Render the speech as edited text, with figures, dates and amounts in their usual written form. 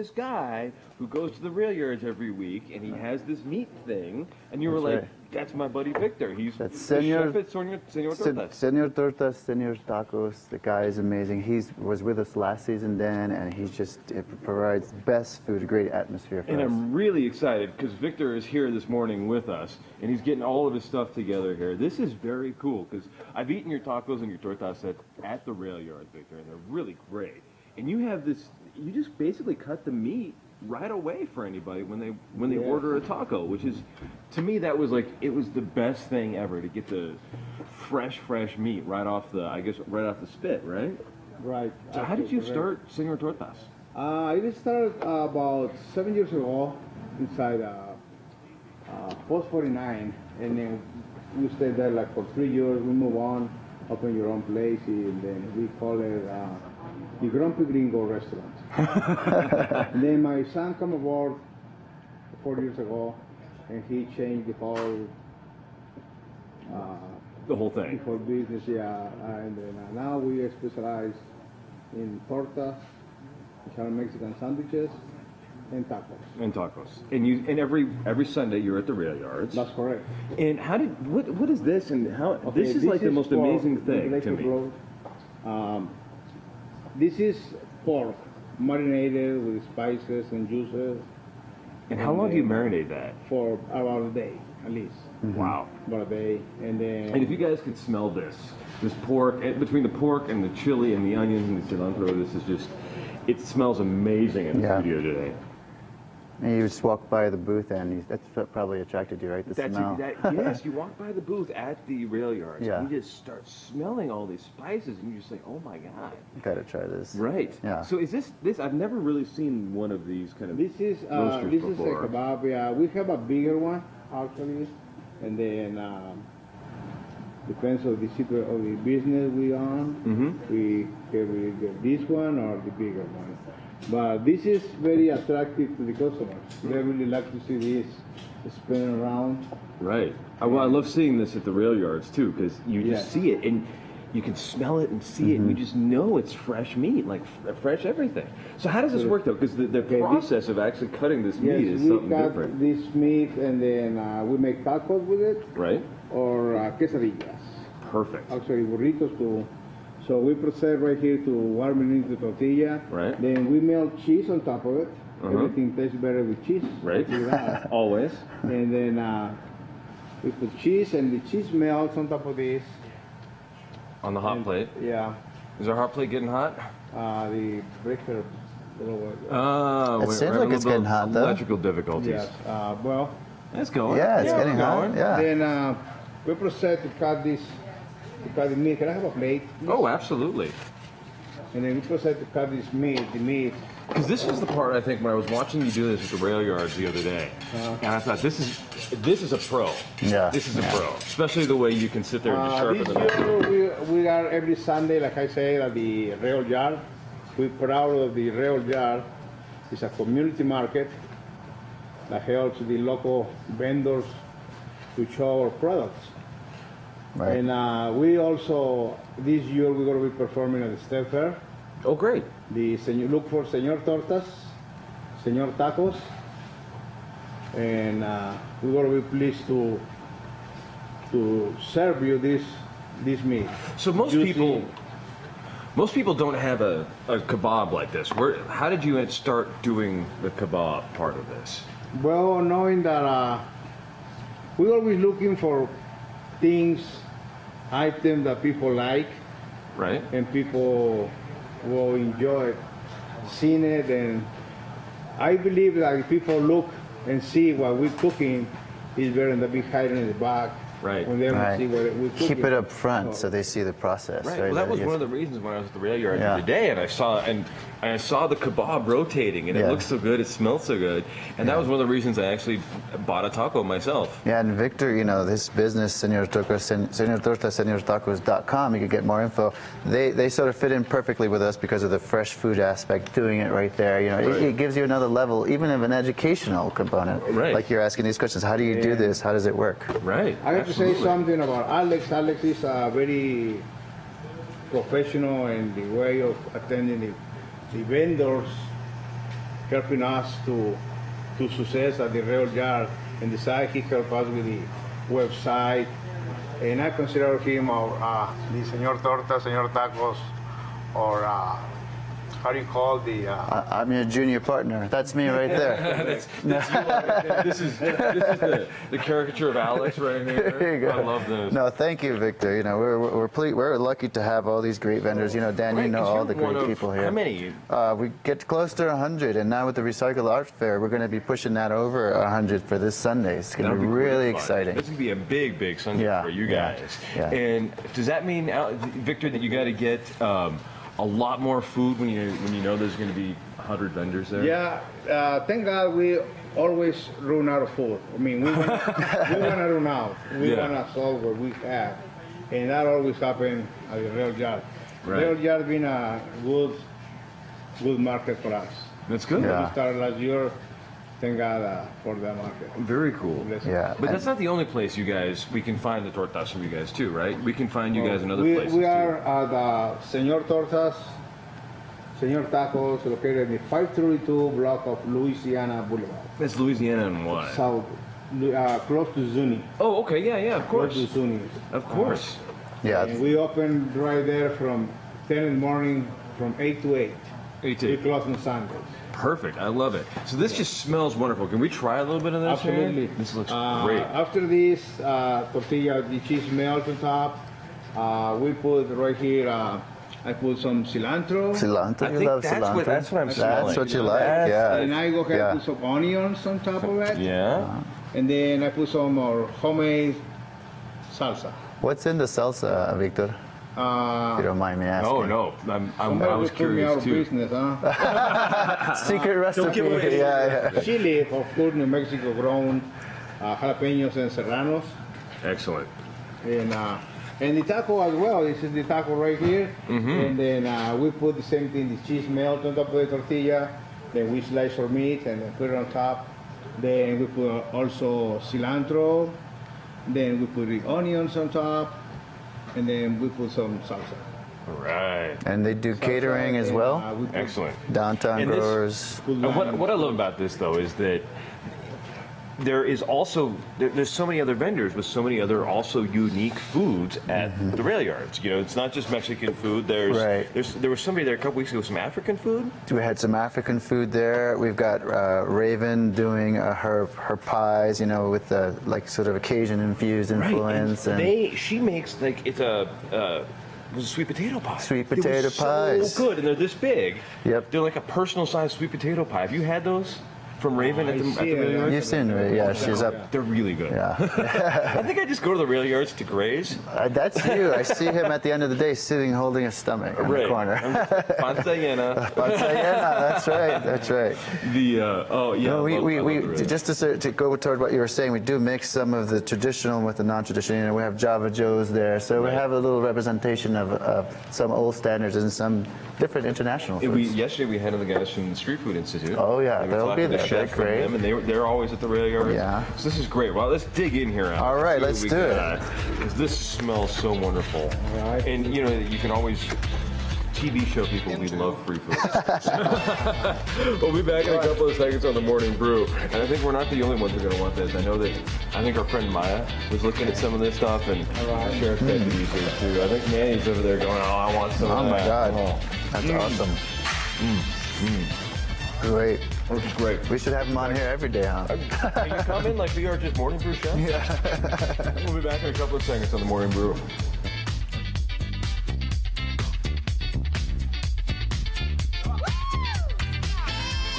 this guy who goes to the Railyards every week, and he has this meat thing, and you were like, that's my buddy Victor. He's the chef at Senor Tortas. Senor Tortas, Senor Tacos. The guy is amazing. He was with us last season, Dan, and he just provides best food, great atmosphere for us. And I'm really excited because Victor is here this morning with us, and he's getting all of his stuff together here. This is very cool because I've eaten your tacos and your tortas at the Railyards, Victor, and they're really great. And you have this, you just basically cut the meat right away for anybody when they order a taco, which is, to me, that was like, it was the best thing ever to get the fresh meat right off the, I guess, right off the spit, right? Right. So how did you start Senor Tortas? It started about 7 years ago inside Post 49, and then we stayed there like for 3 years. We moved on, opened your own place, and then we call it the Grumpy Gringo restaurant. And then my son came aboard 4 years ago, and he changed the whole thing. The whole business, yeah. And then now we specialize in tortas, which are Mexican sandwiches, and tacos. And every Sunday you're at the Railyards. That's correct. And what is this, and how this is like the most amazing thing to me. This is pork marinated with spices and juices. And how long do you marinate that? For about a day, at least. Mm-hmm. Wow. About a day, and then. And if you guys could smell this pork, between the pork and the chili and the onions and the cilantro, this is just, it smells amazing in the studio today. And you just walk by the booth, and that's what probably attracted you, right? The smell. Yes, you walk by the booth at the Railyards, and you just start smelling all these spices, and you just like, oh my god, gotta try this. Right. Yeah. So is this? I've never really seen one of these kind of. This is a kebab. Yeah, we have a bigger one actually, and then depends on the situation of the business we on. Mm-hmm. We get this one or the bigger one. But this is very attractive to the customers. They really like to see this spinning around. Right. Well, I love seeing this at the Railyards too, because you just see it and you can smell it and see it, and you just know it's fresh meat, like fresh everything. So how does this work though? Because the process of actually cutting this meat is something different. This meat, and then we make tacos with it. Right. Or quesadillas. Perfect. Actually, burritos too. So we process right here to warm it into tortilla. Right. Then we melt cheese on top of it. Everything tastes better with cheese. Right. Always. And then we put cheese, and the cheese melts on top of this. On the hot plate? Yeah. Is our hot plate getting hot? The breaker. It seems like it's getting hot though. Electrical difficulties. Yes. Well. It's going. Yeah, it's getting hot. Yeah. Then we proceed to cut this. To cut the meat. Can I have a plate? Oh, absolutely. And then we proceed to cut the meat. Because this is the part, I think, when I was watching you do this at the Railyards the other day, and I thought, this is a pro. Yeah. This is a pro. Especially the way you can sit there and just sharpen the knife. This year we are every Sunday, like I said, at the Railyard. We're proud of the Railyard. It's a community market that helps the local vendors to show our products. Right. And we also, this year, we're going to be performing at the State Fair. Oh, great. Look for Senor Tortas, Senor Tacos, and we're going to be pleased to serve you this meat. So most people don't have a kebab like this. How did you start doing the kebab part of this? Well, knowing that we're always looking for things, items that people like, right? And people will enjoy seeing it. And I believe that if people look and see what we're cooking, is better than be hiding in the back. Right. When they don't see what we're cooking. Keep it up front so they see the process. Right. Well, that was one of the reasons when I was at the Railyards today, and I saw the kebab rotating, and it looked so good, it smelled so good, and that was one of the reasons I actually bought a taco myself. Yeah, and Victor, you know, this business, Senor Tortas, SenorTortas, you could get more info. They sort of fit in perfectly with us because of the fresh food aspect, doing it right there. You know, it gives you another level, even of an educational component. Right. Like you're asking these questions, how do you do this? How does it work? Right. I have to say something about Alex. Alex is very professional in the way of attending the vendors, helping us to success at the Railyards. And the side, he helped us with the website. And I consider him the Senor Tortas, Senor Tacos, or how do you call the? I'm your junior partner. That's me right there. This is the caricature of Alex right here. There you go. I love this. No, thank you, Victor. You know, we're lucky to have all these great vendors. You know, Dan, you Right, know 'cause all you're the one great of- people here. How many? We get close to 100, and now with the Recycle Art Fair, we're going to be pushing that over 100 for this Sunday. It's going to That'll be great really fun. exciting. This is gonna be a big Sunday Yeah, for you yeah, guys. yeah. And does that mean, Victor, that you got to get a lot more food when you know there's going to be 100 vendors there? Yeah, thank God we always run out of food. I mean, we want to run out. We Yeah. want to solve what we have. And that always happens at the Railyard. Right. Railyard been a good market for us. That's good. Yeah. We started last year. Thank God for that market. Very cool. Bless Yeah. But that's not the only place we can find the tortas from you guys too, right? We can find you guys in other we, places we too. are at Senor Tortas, Senor Tacos, located in the 532 block of Louisiana Boulevard. That's Louisiana and what? South, close to Zuni. Oh, okay, yeah, of Close course. to Zuni. Of course. Yeah, And we open right there from 10 in the morning, from 8 to 8. We 18. close on Sundays. Perfect. I love it. So this just smells wonderful. Can we try a little bit of this? here? Absolutely. This looks great. After this, tortilla, the cheese melt on top. We put right here, I put some cilantro. cilantro. I You think love that's cilantro. what I'm smelling. That's what you like. That's- Yeah. And I go ahead Yeah. and put some onions on top of it. Yeah. And then I put some more homemade salsa. What's in the salsa, Victor? If you don't mind me asking. Oh no, I Somebody was will put me out curious of too. business, huh? Secret recipe. give away the Yeah. Chili, of course, New Mexico grown, jalapenos and serranos. Excellent. And the taco as well. This is the taco right here. And then we put the same thing, the cheese melt on top of the tortilla. Then we slice our meat and then put it on top. Then we put also cilantro. Then we put the onions on top. And then we put some salsa. All right. And they do catering as And, well. we put- Excellent. Downtown And this- growers. put And lime. what I love about this though is that there is also there's so many other vendors with so many other also unique foods at the Railyards. You know, it's not just Mexican food. Right. There was somebody there a couple weeks ago, some African food. We had some African food there. We've got Raven doing her pies, you know, with the like sort of Cajun infused influence and She makes like it's a sweet potato pie. Sweet They were potato pies. So good, and they're this big. Yep. They're like a personal sized sweet potato pie. Have you had those from Raven at the Railyards? You've seen her, yeah. She's up. They're really good. Yeah, I think I just go to the Railyards to graze. that's you. I see him at the end of the day sitting holding a stomach in the corner. Panza llena. That's right. That's right. The oh yeah. No, I love the we Railyards. just to go toward what you were saying, we do mix some of the traditional with the non-traditional. You know, we have Java Joes there, so we Right. have a little representation of some old standards and some different international foods. Yesterday we had the guys from the Street Food Institute. Oh, yeah, They were they'll talking be to the there. chef They're from great. them, and they're always at the Railyards. Yeah. So this is great. Well, let's dig in here, Alex. All right, See what let's we do it. got. 'Cause this smells so wonderful. Right. And you know, you can always TV show people we love free food. We'll be back in a couple of seconds on the Morning Brew. And I think we're not the only ones who are going to want this. I know that, I think our friend Maya was looking at some of this stuff, and I'm sure it's got to be too. I think Manny's over there going, oh, I want some Oh of my that. God, that's awesome. Great. Which is great. We should have him on here every day, huh? Can you come in like we are just Morning Brew show? Yeah. We'll be back in a couple of seconds on the Morning Brew.